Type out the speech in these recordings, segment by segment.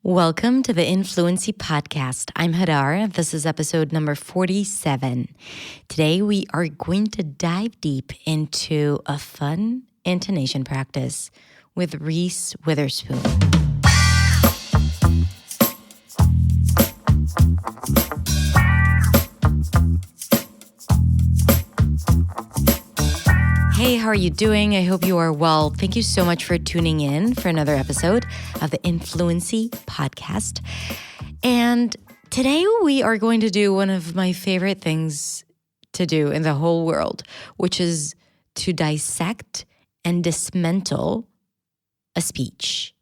Welcome to the Influency Podcast. I'm Hadar. This is episode number 47. Today we are going to dive deep into a fun intonation practice with Reese Witherspoon. Hey, how are you doing? I hope you are well. Thank you so much for tuning in for another episode of the Influency Podcast. And today we are going to do one of my favorite things to do in the whole world, which is to dissect and dismantle a speech.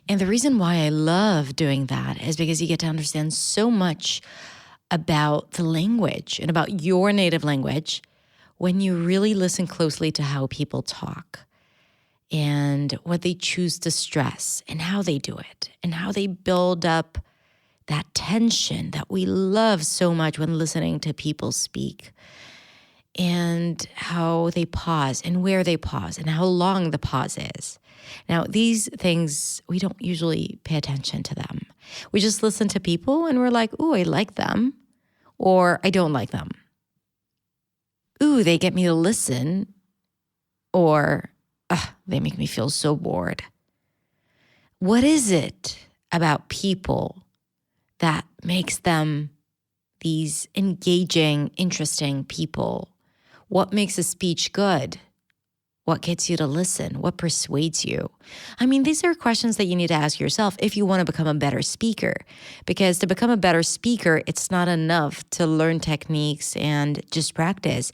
And the reason why I love doing that is because you get to understand so much about the language and about your native language when you really listen closely to how people talk and what they choose to stress and how they do it and how they build up that tension that we love so much when listening to people speak, and how they pause and where they pause and how long the pause is. Now, these things, we don't usually pay attention to them. We just listen to people and we're like, ooh, I like them, or I don't like them. Ooh, they get me to listen, or they make me feel so bored. What is it about people that makes them these engaging, interesting people? What makes a speech good? What gets you to listen? What persuades you? I mean, these are questions that you need to ask yourself if you want to become a better speaker. Because to become a better speaker, it's not enough to learn techniques and just practice.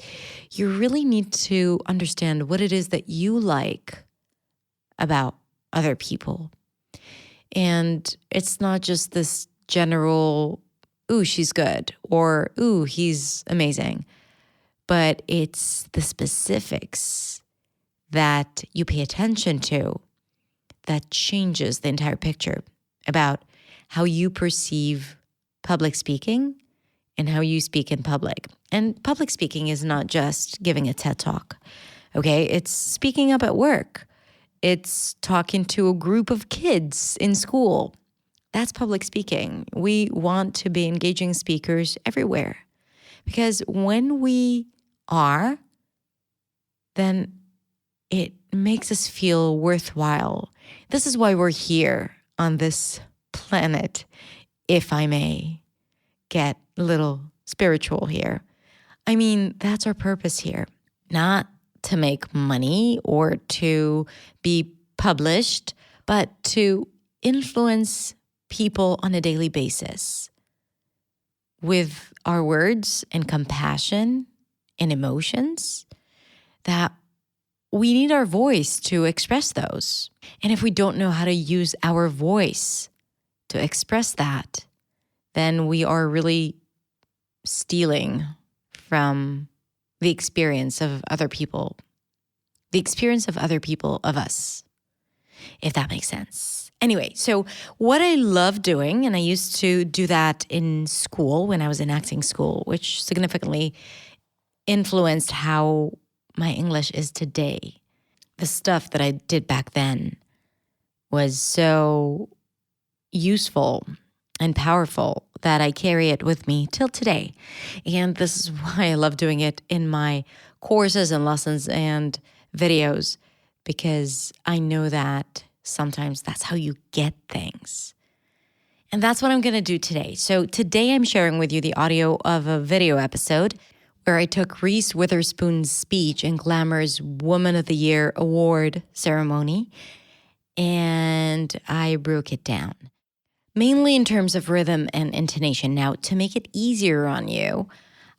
You really need to understand what it is that you like about other people. And it's not just this general, ooh, she's good, or ooh, he's amazing. But it's the specifics that you pay attention to that changes the entire picture about how you perceive public speaking and how you speak in public. And public speaking is not just giving a TED Talk, okay? It's speaking up at work. It's talking to a group of kids in school. That's public speaking. We want to be engaging speakers everywhere, because when we are, then it makes us feel worthwhile. This is why we're here on this planet, if I may get a little spiritual here. I mean, that's our purpose here, not to make money or to be published, but to influence people on a daily basis with our words and compassion and emotions. That we need our voice to express those. And if we don't know how to use our voice to express that, then we are really stealing from the experience of other people, of us, if that makes sense. Anyway, so what I love doing, and I used to do that in school when I was in acting school, which significantly influenced how my English is today. The stuff that I did back then was so useful and powerful that I carry it with me till today. And this is why I love doing it in my courses and lessons and videos, because I know that sometimes that's how you get things. And that's what I'm going to do today. So today I'm sharing with you the audio of a video episode where I took Reese Witherspoon's speech in Glamour's Woman of the Year award ceremony, and I broke it down, mainly in terms of rhythm and intonation. Now, to make it easier on you,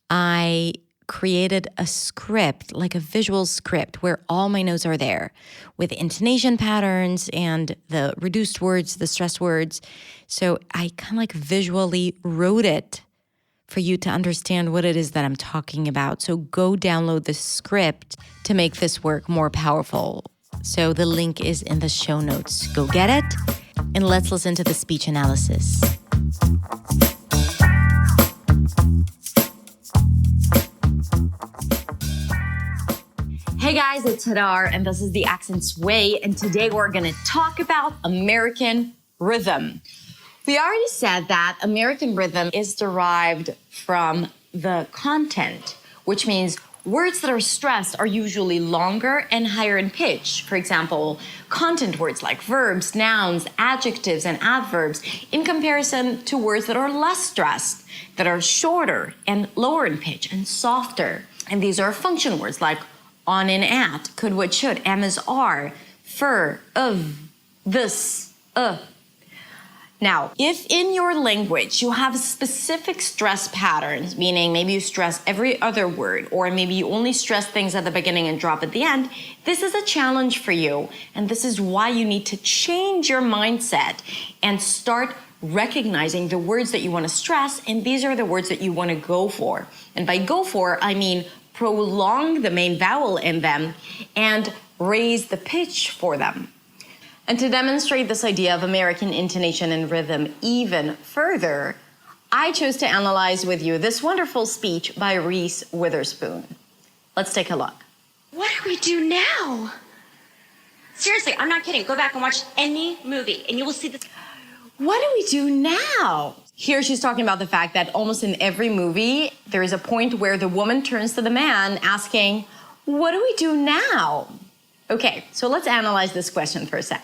I created a script, like a visual script, where all my notes are there with intonation patterns and the reduced words, the stressed words. So I kind of like visually wrote it for you to understand what it is that I'm talking about. So go download the script to make this work more powerful. So the link is in the show notes. Go get it, and let's listen to the speech analysis. Hey guys, it's Hadar, and this is The Accent's Way, and today we're gonna talk about American rhythm. We already said that American rhythm is derived from the content, which means words that are stressed are usually longer and higher in pitch. For example, content words like verbs, nouns, adjectives, and adverbs, in comparison to words that are less stressed, that are shorter and lower in pitch and softer. And these are function words like on and at, could, would, should, am, is, are, for, of, this, Now, if in your language you have specific stress patterns, meaning maybe you stress every other word, or maybe you only stress things at the beginning and drop at the end, this is a challenge for you. And this is why you need to change your mindset and start recognizing the words that you want to stress, and these are the words that you want to go for. And by go for, I mean prolong the main vowel in them and raise the pitch for them. And to demonstrate this idea of American intonation and rhythm even further, I chose to analyze with you this wonderful speech by Reese Witherspoon. Let's take a look. What do we do now? Seriously, I'm not kidding. Go back and watch any movie and you will see this. What do we do now? Here she's talking about the fact that almost in every movie, there is a point where the woman turns to the man asking, what do we do now? Okay, so let's analyze this question for a sec.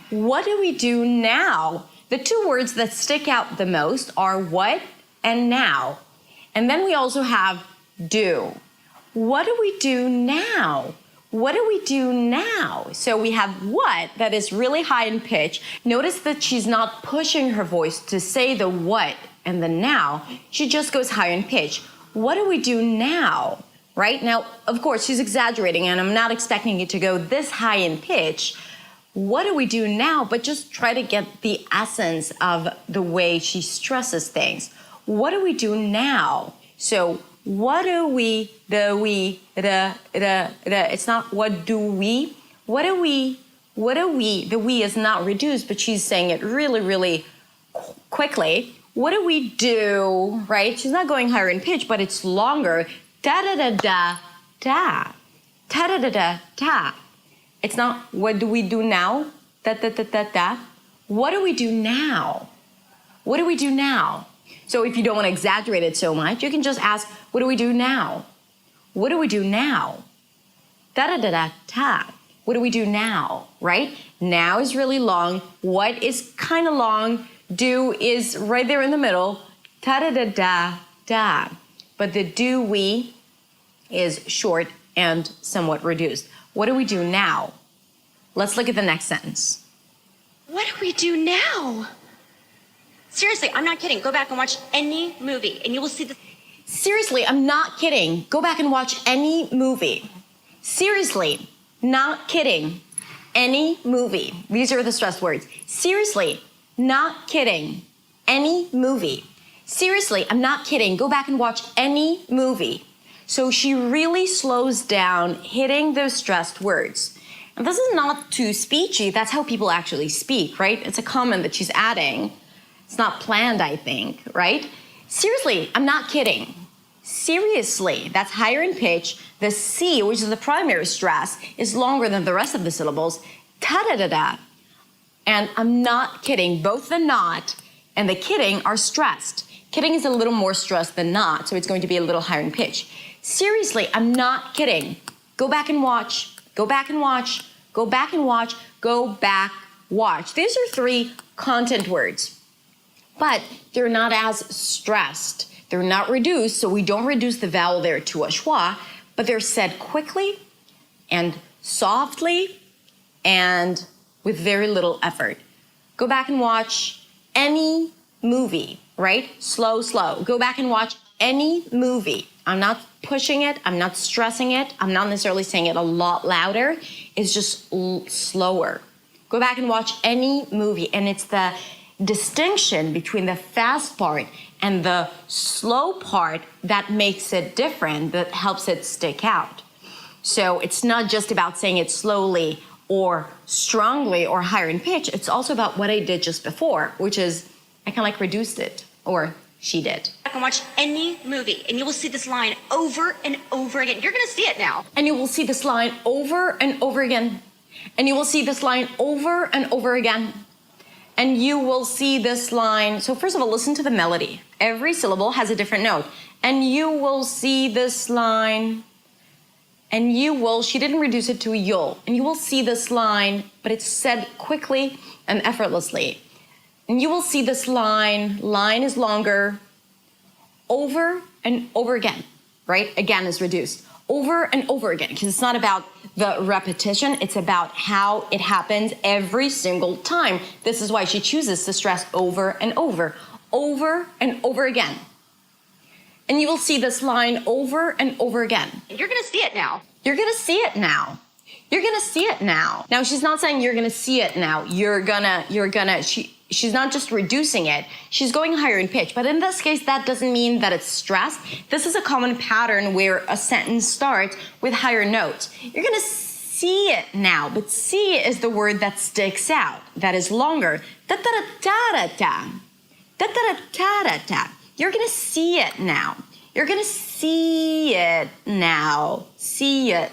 What do we do now? The two words that stick out the most are what and now. And then we also have do. What do we do now? What do we do now? So we have what that is really high in pitch. Notice that she's not pushing her voice to say the what and the now. She just goes high in pitch. What do we do now? Right? Now, of course, she's exaggerating and I'm not expecting it to go this high in pitch. What do we do now? But just try to get the essence of the way she stresses things. What do we do now? So what do we, it's not what do we, the we is not reduced, but she's saying it really, really quickly. What do we do, right? She's not going higher in pitch, but it's longer. Da-da-da-da-da. Da-da-da-da-da. It's not what do we do now? Da-da-da-da-da. What do we do now? What do we do now? So if you don't want to exaggerate it so much, you can just ask, what do we do now? What do we do now? Da-da-da-da-da. What do we do now, right? Now is really long. What is kind of long. Do is right there in the middle. Da-da-da-da-da. But the do we is short and somewhat reduced. What do we do now? Let's look at the next sentence. What do we do now? Seriously, I'm not kidding. Go back and watch any movie and you will see the... Seriously, I'm not kidding. Go back and watch any movie. Seriously, not kidding. Any movie. These are the stressed words. Seriously, not kidding. Any movie. Seriously, I'm not kidding. Go back and watch any movie. So she really slows down, hitting those stressed words. And this is not too speechy. That's how people actually speak, right? It's a comment that she's adding. It's not planned, I think, right? Seriously, I'm not kidding. Seriously, that's higher in pitch. The C, which is the primary stress, is longer than the rest of the syllables. Ta-da-da-da. And I'm not kidding. Both the not and the kidding are stressed. Kidding is a little more stressed than not, so it's going to be a little higher in pitch. Seriously, I'm not kidding. Go back and watch. Go back and watch. Go back and watch. Go back, watch. These are three content words, but they're not as stressed. They're not reduced, so we don't reduce the vowel there to a schwa, but they're said quickly and softly and with very little effort. Go back and watch any movie, right? Slow, slow. Go back and watch any movie. I'm not pushing it. I'm not stressing it. I'm not necessarily saying it a lot louder. It's just slower. Go back and watch any movie. And it's the distinction between the fast part and the slow part that makes it different, that helps it stick out. So it's not just about saying it slowly or strongly or higher in pitch. It's also about what I did just before, which is I kind of like reduced it, or she did. I can watch any movie and you will see this line over and over again. You're going to see it now. And you will see this line over and over again. And you will see this line over and over again. And you will see this line. So first of all, listen to the melody. Every syllable has a different note. And you will see this line. And you will, she didn't reduce it to a you'll. And you will see this line, but it's said quickly and effortlessly. And you will see this line is longer, over and over again, right? Again is reduced. Over and over again, because it's not about the repetition, it's about how it happens every single time. This is why she chooses to stress over and over and over again. And you will see this line over and over again. You're gonna see it now. You're gonna see it now. You're gonna see it now. Now, she's not saying you're gonna see it now. She's not just reducing it, she's going higher in pitch. But in this case, that doesn't mean that it's stressed. This is a common pattern where a sentence starts with higher notes. You're gonna see it now, but see is the word that sticks out, that is longer. Da-da-da-da-da-da. Da-da-da-da-da-da. You're gonna see it now. You're gonna see it now. See it,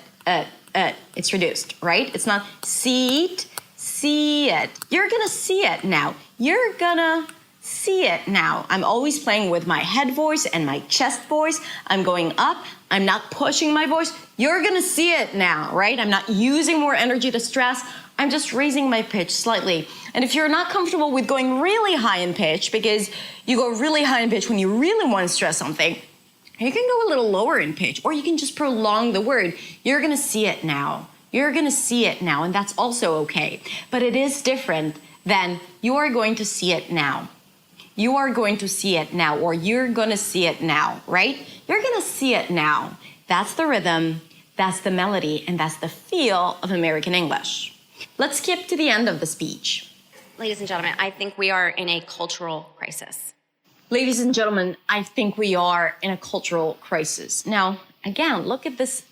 it's reduced, right? It's not see it, see it. You're gonna see it now. You're gonna see it now. I'm always playing with my head voice and my chest voice. I'm going up. I'm not pushing my voice. You're gonna see it now, right? I'm not using more energy to stress. I'm just raising my pitch slightly. And if you're not comfortable with going really high in pitch, because you go really high in pitch when you really want to stress something, you can go a little lower in pitch, or you can just prolong the word. You're gonna see it now. You're gonna see it now, and that's also okay. But it is different than you are going to see it now. You are going to see it now, or you're gonna see it now, right? You're gonna see it now. That's the rhythm, that's the melody, and that's the feel of American English. Let's skip to the end of the speech. Ladies and gentlemen, I think we are in a cultural crisis. Ladies and gentlemen, I think we are in a cultural crisis. Now, again, look at this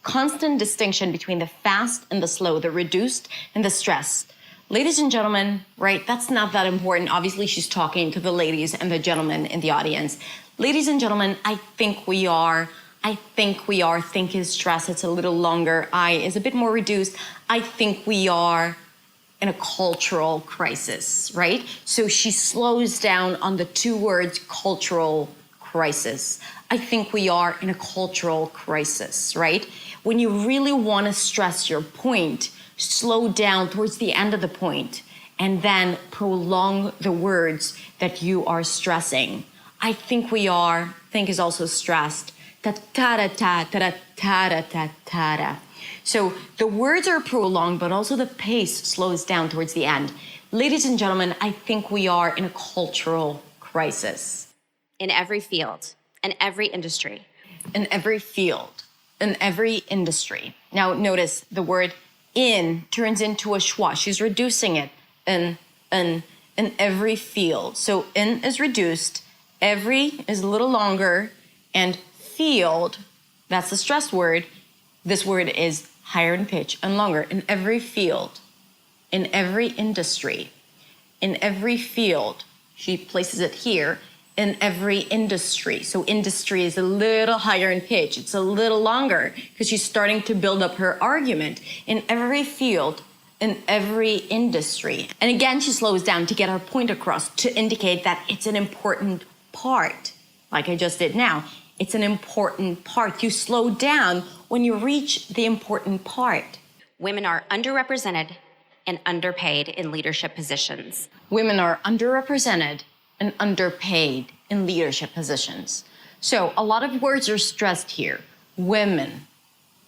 constant distinction between the fast and the slow, the reduced and the stressed. Ladies and gentlemen, right, that's not that important. Obviously, she's talking to the ladies and the gentlemen in the audience. Ladies and gentlemen, I think we are. Think is stress, it's a little longer. I is a bit more reduced. I think we are in a cultural crisis, right? So she slows down on the two words cultural crisis. I think we are in a cultural crisis, right? When you really want to stress your point, slow down towards the end of the point and then prolong the words that you are stressing. I think we are, think is also stressed. Ta-ta-ta-ta-ta-ta-ta-ta-ta. So the words are prolonged, but also the pace slows down towards the end. Ladies and gentlemen, I think we are in a cultural crisis. In every field, in every industry. In every field, in every industry. Now notice the word in turns into a schwa. She's reducing it in every field. So in is reduced, every is a little longer, and field, that's the stressed word. This word is higher in pitch and longer. In every field, in every industry, in every field. She places it here, in every industry. So industry is a little higher in pitch. It's a little longer because she's starting to build up her argument. In every field, in every industry. And again, she slows down to get her point across, to indicate that it's an important part, like I just did now. It's an important part. You slow down when you reach the important part. Women are underrepresented and underpaid in leadership positions. Women are underrepresented and underpaid in leadership positions. So a lot of words are stressed here. Women,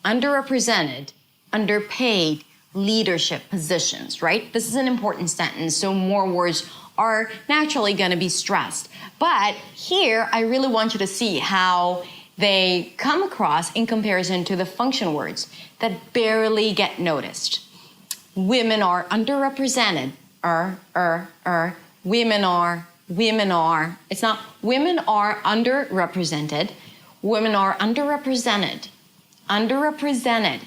underrepresented, underpaid, leadership positions, right? This is an important sentence, so more words are naturally gonna be stressed. But here, I really want you to see how they come across in comparison to the function words that barely get noticed. Women are underrepresented, women are, it's not women are underrepresented, women are underrepresented,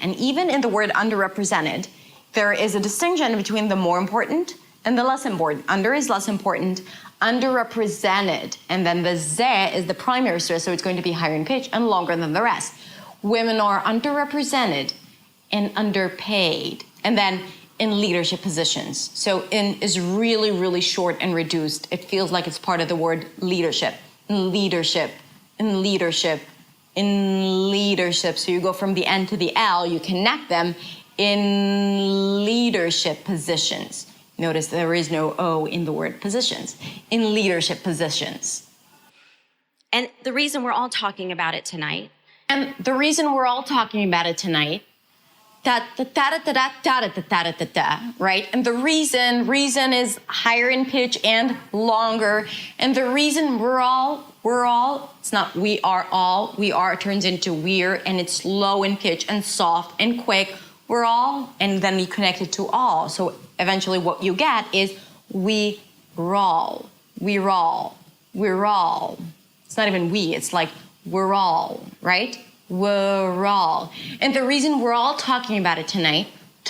and even in the word underrepresented, there is a distinction between the more important and the less important. Under is less important, underrepresented, and then the Z is the primary stress, so it's going to be higher in pitch and longer than the rest. Women are underrepresented and underpaid. And then in leadership positions. So in is really, really short and reduced. It feels like it's part of the word leadership. In leadership, in leadership, in leadership. So you go from the N to the L, you connect them in leadership positions. Notice there is no O in the word positions. In leadership positions. And the reason we're all talking about it tonight. And the reason we're all talking about it tonight, right? And the reason is higher in pitch and longer. And the reason we're all, it's not we are all, we are turns into we're, and it's low in pitch and soft and quick. We're all, and then you connect it to all. So eventually what you get is we're all. It's not even we, it's like we're all, right? We're all. And the reason we're all talking about it tonight, the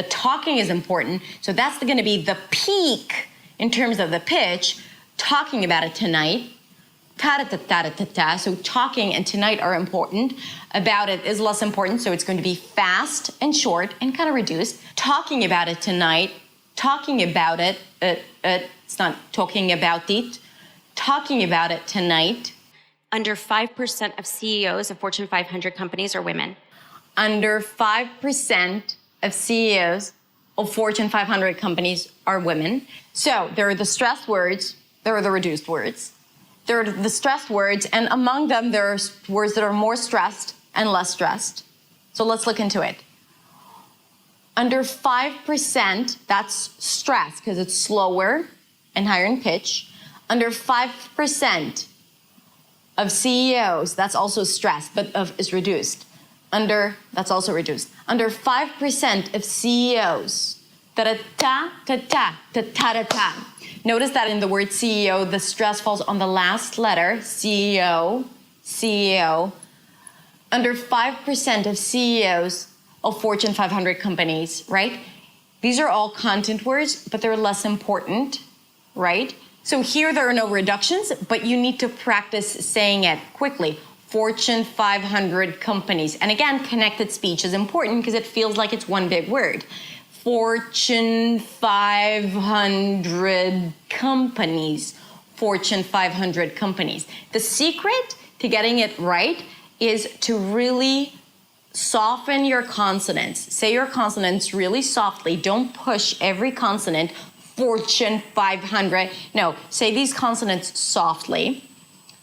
talking is important. So that's going to be the peak in terms of the pitch, talking about it tonight. So talking and tonight are important. About it is less important. So it's going to be fast and short and kind of reduced. Talking about it tonight, talking about it, it's not talking about it, talking about it tonight. Under 5% of CEOs of Fortune 500 companies are women. Under 5% of CEOs of Fortune 500 companies are women. So there are the stressed words, there are the reduced words. There are the stressed words, and among them there are words that are more stressed and less stressed. So let's look into it. Under 5%, that's stress because it's slower and higher in pitch. Under 5% of CEOs, that's also stressed, but is reduced. That's also reduced. Under 5% of CEOs, Notice that in the word CEO, the stress falls on the last letter, CEO. Under 5% of CEOs of Fortune 500 companies, right? These are all content words, but they're less important, right? So here there are no reductions, but you need to practice saying it quickly. Fortune 500 companies. And again, connected speech is important because it feels like it's one big word. Fortune 500 companies. Fortune 500 companies. The secret to getting it right is to really soften your consonants. Say your consonants really softly. Don't push every consonant. Fortune 500. No, say these consonants softly.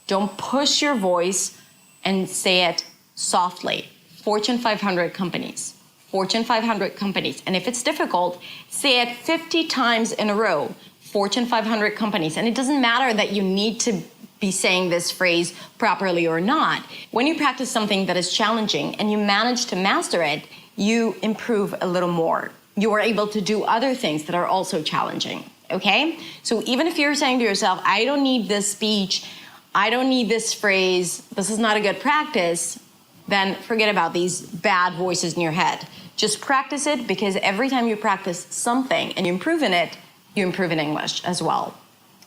Don't push your voice and say it softly. Fortune 500 companies. Fortune 500 companies. And if it's difficult, say it 50 times in a row. Fortune 500 companies. And it doesn't matter that you need to be saying this phrase properly or not. When you practice something that is challenging and you manage to master it, you improve a little more. You are able to do other things that are also challenging, okay? So even if you're saying to yourself, I don't need this speech, I don't need this phrase, this is not a good practice, then forget about these bad voices in your head. Just practice it, because every time you practice something and you improve in it, you improve in English as well.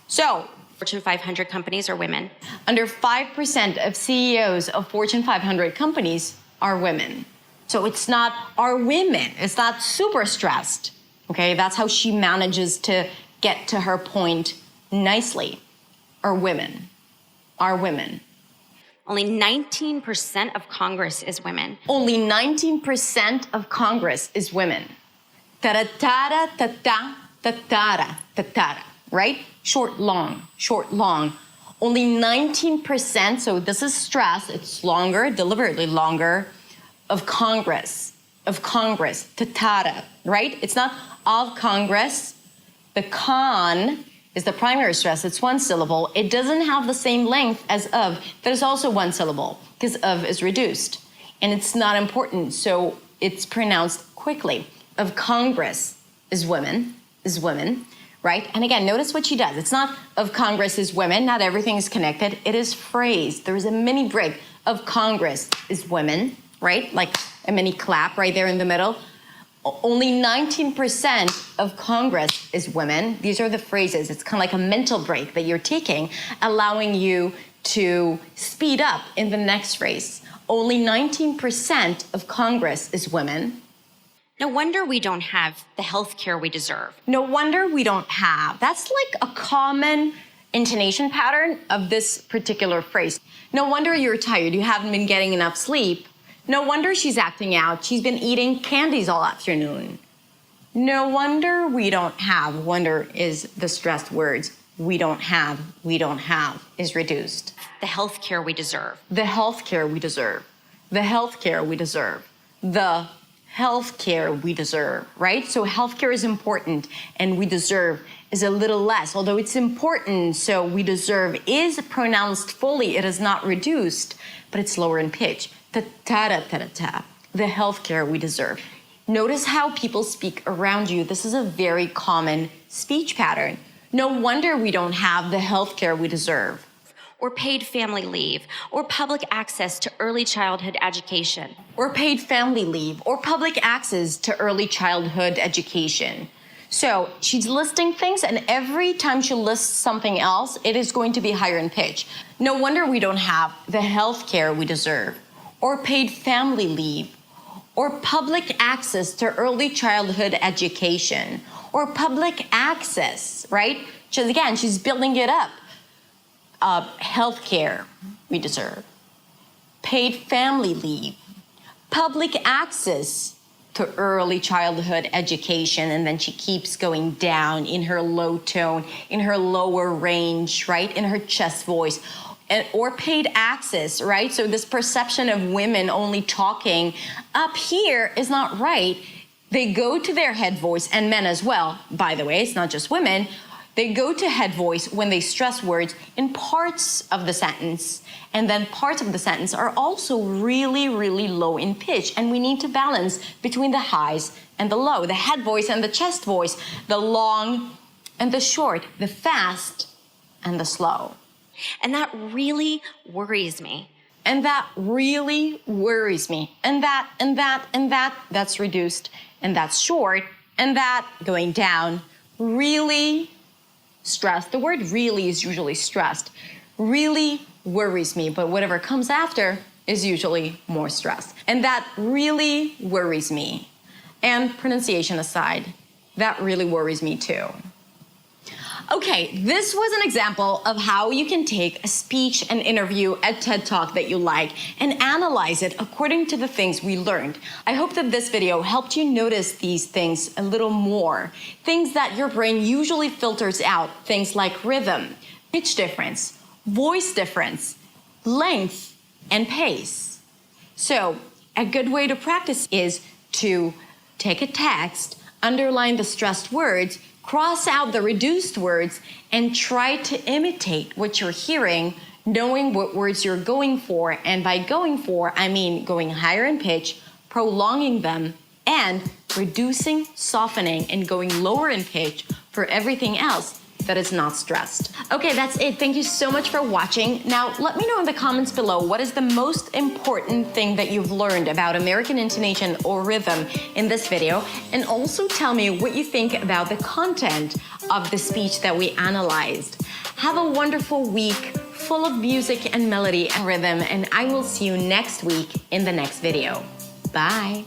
So, Fortune 500 companies are women. Under 5% of CEOs of Fortune 500 companies are women. So it's not are women, it's not super stressed, okay? That's how she manages to get to her point nicely. Are women. Only 19% of Congress is women. Only 19% of Congress is women. Ta-ta-ta-ta-ta-ta-ta-ta, right? Short, long. Only 19%, so this is stress, it's longer, deliberately longer, of Congress, ta-ta-ta, right? It's not of Congress. The con is the primary stress, it's one syllable. It doesn't have the same length as of. That is also one syllable, because of is reduced. And it's not important, so it's pronounced quickly. Of Congress is women, right? And again, notice what she does. It's not of Congress is women, not everything is connected. It is phrased. There is a mini break. Of Congress is women, right? Like a mini clap right there in the middle. Only 19% of Congress is women. These are the phrases. It's kind of like a mental break that you're taking, allowing you to speed up in the next phrase. Only 19% of Congress is women. No wonder we don't have the health care we deserve. No wonder we don't have. That's like a common intonation pattern of this particular phrase. No wonder you're tired. You haven't been getting enough sleep. No wonder she's acting out. She's been eating candies all afternoon. No wonder we don't have. Wonder is the stressed words. We don't have is reduced. The health care we deserve. The health care we deserve. The health care we deserve. The health care we deserve, right? So health care is important and we deserve is a little less, although it's important. So we deserve is pronounced fully. It is not reduced, but it's lower in pitch. Ta-ta-ta-ta-ta. The health care we deserve. Notice how people speak around you. This is a very common speech pattern. No wonder we don't have the health care we deserve. Or paid family leave, or public access to early childhood education. Or paid family leave, or public access to early childhood education. So she's listing things, and every time she lists something else, it is going to be higher in pitch. No wonder we don't have the health care we deserve, or paid family leave, or public access to early childhood education, or public access, right? Because again, she's building it up. Health care we deserve, paid family leave, public access to early childhood education, and then she keeps going down in her low tone, in her lower range, right, in her chest voice, or paid access, right? So this perception of women only talking up here is not right. They go to their head voice, and men as well, by the way, it's not just women. They go to head voice when they stress words in parts of the sentence, and then parts of the sentence are also really, really low in pitch, and we need to balance between the highs and the low, the head voice and the chest voice, the long and the short, the fast and the slow. And that really worries me. And that really worries me. And that's reduced, and that's short, and that going down, really stressed. The word really is usually stressed. Really worries me, but whatever comes after is usually more stressed. And that really worries me. And pronunciation aside, that really worries me too. Okay, this was an example of how you can take a speech and interview at TED Talk that you like and analyze it according to the things we learned. I hope that this video helped you notice these things a little more. Things that your brain usually filters out, things like rhythm, pitch difference, voice difference, length, and pace. So a good way to practice is to take a text, underline the stressed words, cross out the reduced words, and try to imitate what you're hearing, knowing what words you're going for. And by going for, I mean going higher in pitch, prolonging them, and reducing, softening, and going lower in pitch for everything else that is not stressed. Okay, that's it. Thank you so much for watching. Now, let me know in the comments below what is the most important thing that you've learned about American intonation or rhythm in this video, and also tell me what you think about the content of the speech that we analyzed. Have a wonderful week full of music and melody and rhythm, and I will see you next week in the next video. Bye.